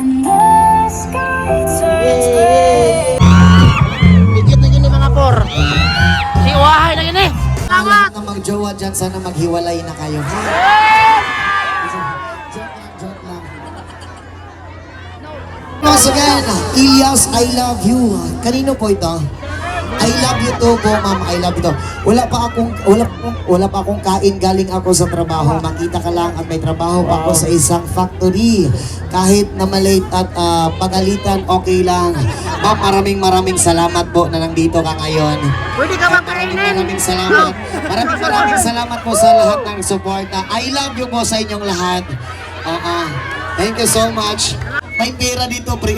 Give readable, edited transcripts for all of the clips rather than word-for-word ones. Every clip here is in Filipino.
And the sky turns gray. Higit na gini mga por. Si Uwahay na gini. Lahat na magjowa dyan, sana maghiwalay na kayo. Ha? Joke lang. Once again, Ilyas, I love you. Kanino po ito? I love you too po, ma'am. I love you too. Wala pa akong kain, galing ako sa trabaho. Makita ka lang at may trabaho pa ako sa isang factory. Kahit na malate at pagalitan, okay lang. Ma'am, maraming salamat po na nandito ka ngayon. Pwede ka magkainin. Maraming salamat. Maraming salamat po sa lahat ng suporta. I love you po sa inyong lahat. Thank you so much. May pera dito, pre.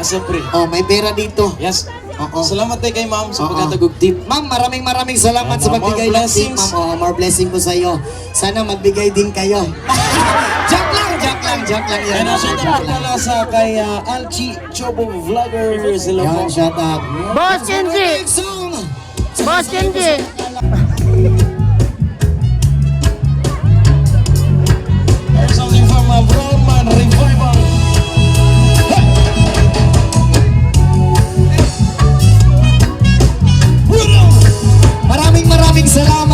Siyempre. May pera dito. Yes. Oo. Salamat tayo kay ma'am sa pagkatagog tip. Ma'am, maraming salamat sa pagbigay ng tip, ma'am. More blessing po sa iyo. Sana magbigay din kayo. Joke lang yan. Kaya shout out pala sa kay Alchi Chobo Vlogger. Sila po. Yan, shout out. Boss Kenji. Boss Kenji. Here's something from Broadman Revival. Maraming salamat.